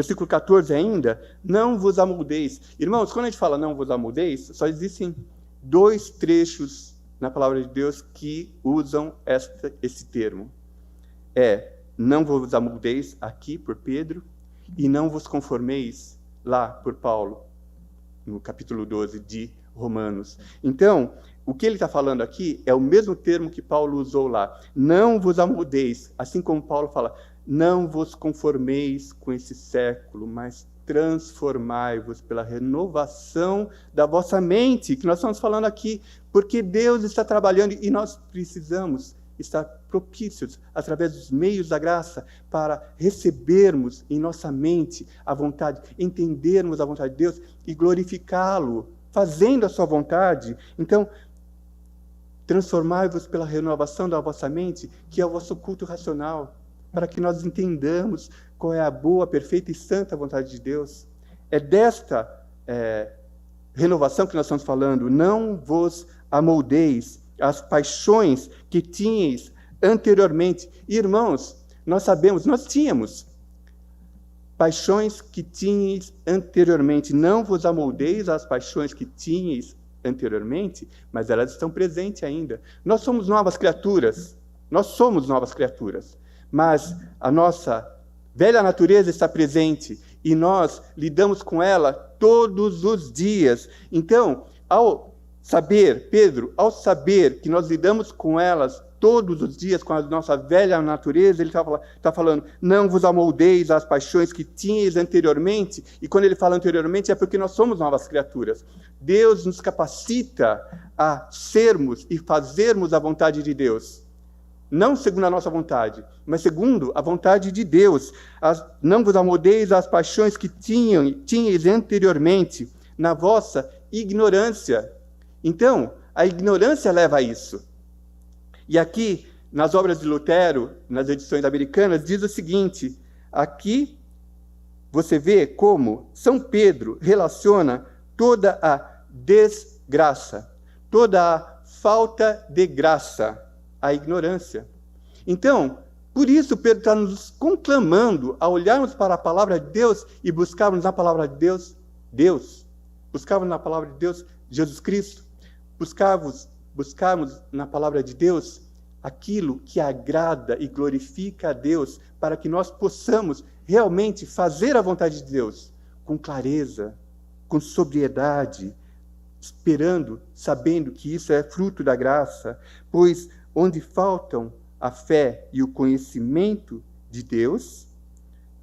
Versículo 14 ainda, não vos amoldeis. Irmãos, quando a gente fala não vos amoldeis, só existem 2 trechos na palavra de Deus que usam esse termo. Não vos amoldeis, aqui por Pedro, e não vos conformeis, lá por Paulo, no capítulo 12 de Romanos. Então, o que ele está falando aqui é o mesmo termo que Paulo usou lá. Não vos amoldeis, assim como Paulo fala, não vos conformeis com esse século, mas transformai-vos pela renovação da vossa mente, que nós estamos falando aqui, porque Deus está trabalhando e nós precisamos estar propícios, através dos meios da graça, para recebermos em nossa mente a vontade, entendermos a vontade de Deus e glorificá-lo, fazendo a sua vontade. Então, transformai-vos pela renovação da vossa mente, que é o vosso culto racional, para que nós entendamos qual é a boa, perfeita e santa vontade de Deus. É desta renovação que nós estamos falando. Não vos amoldeis às paixões que tinhais anteriormente. Irmãos, nós sabemos, nós tínhamos paixões que tinhais anteriormente. Não vos amoldeis às paixões que tinhais anteriormente, mas elas estão presentes ainda. Nós somos novas criaturas. Mas a nossa velha natureza está presente e nós lidamos com ela todos os dias. Então, ao saber que nós lidamos com elas todos os dias, com a nossa velha natureza, ele está falando, não vos amoldeis às paixões que tinhais anteriormente, e quando ele fala anteriormente é porque nós somos novas criaturas. Deus nos capacita a sermos e fazermos a vontade de Deus. Não segundo a nossa vontade, mas segundo a vontade de Deus. Não vos amoldeis às paixões que tinhais anteriormente, na vossa ignorância. Então, a ignorância leva a isso. E aqui, nas obras de Lutero, nas edições americanas, diz o seguinte, aqui você vê como São Pedro relaciona toda a desgraça, toda a falta de graça, a ignorância. Então, por isso Pedro está nos conclamando a olharmos para a palavra de Deus e buscarmos na palavra de Deus. Buscarmos na palavra de Deus Jesus Cristo. Buscarmos na palavra de Deus aquilo que agrada e glorifica a Deus, para que nós possamos realmente fazer a vontade de Deus com clareza, com sobriedade, esperando, sabendo que isso é fruto da graça, pois onde faltam a fé e o conhecimento de Deus,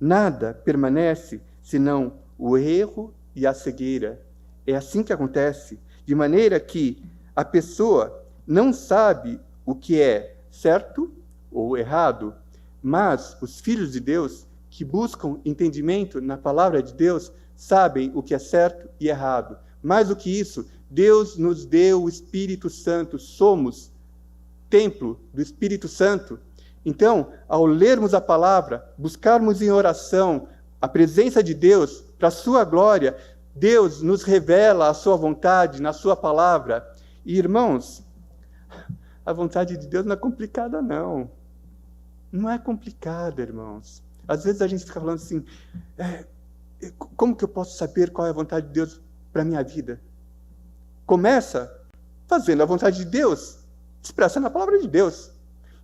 nada permanece senão o erro e a cegueira. É assim que acontece, de maneira que a pessoa não sabe o que é certo ou errado, mas os filhos de Deus, que buscam entendimento na palavra de Deus, sabem o que é certo e errado. Mais do que isso, Deus nos deu o Espírito Santo, somos templo do Espírito Santo. Então, ao lermos a palavra, buscarmos em oração a presença de Deus para a sua glória, Deus nos revela a sua vontade na sua palavra. E, irmãos, a vontade de Deus não é complicada, não. Não é complicada, irmãos. Às vezes a gente fica falando assim, como que eu posso saber qual é a vontade de Deus para a minha vida? Começa fazendo a vontade de Deus, expressa na palavra de Deus.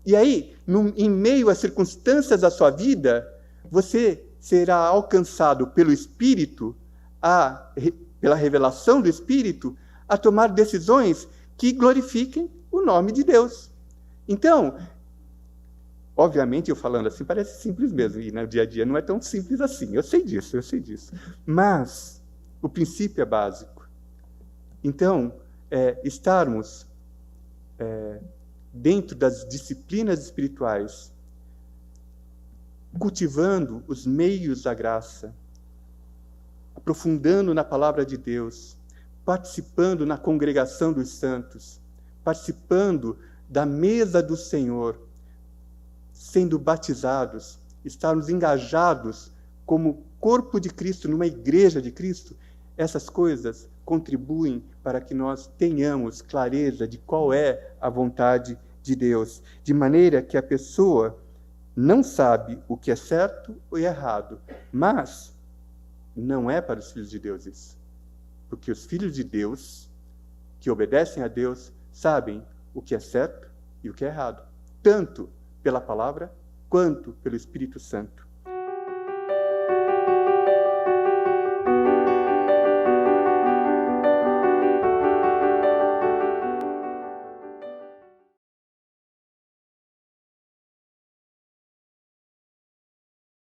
E aí, em meio às circunstâncias da sua vida, você será alcançado pelo Espírito, pela revelação do Espírito, a tomar decisões que glorifiquem o nome de Deus. Então, obviamente, eu falando assim, parece simples mesmo, e no dia a dia não é tão simples assim, eu sei disso. Mas o princípio é básico. Então, estarmos dentro das disciplinas espirituais, cultivando os meios da graça, aprofundando na palavra de Deus, participando na congregação dos santos, participando da mesa do Senhor, sendo batizados, estarmos engajados como corpo de Cristo, numa igreja de Cristo, essas coisas contribuem para que nós tenhamos clareza de qual é a vontade de Deus, de maneira que a pessoa não sabe o que é certo ou errado, mas Não é para os filhos de Deus isso. Porque os filhos de Deus, que obedecem a Deus, sabem o que é certo e o que é errado. Tanto pela palavra, quanto pelo Espírito Santo.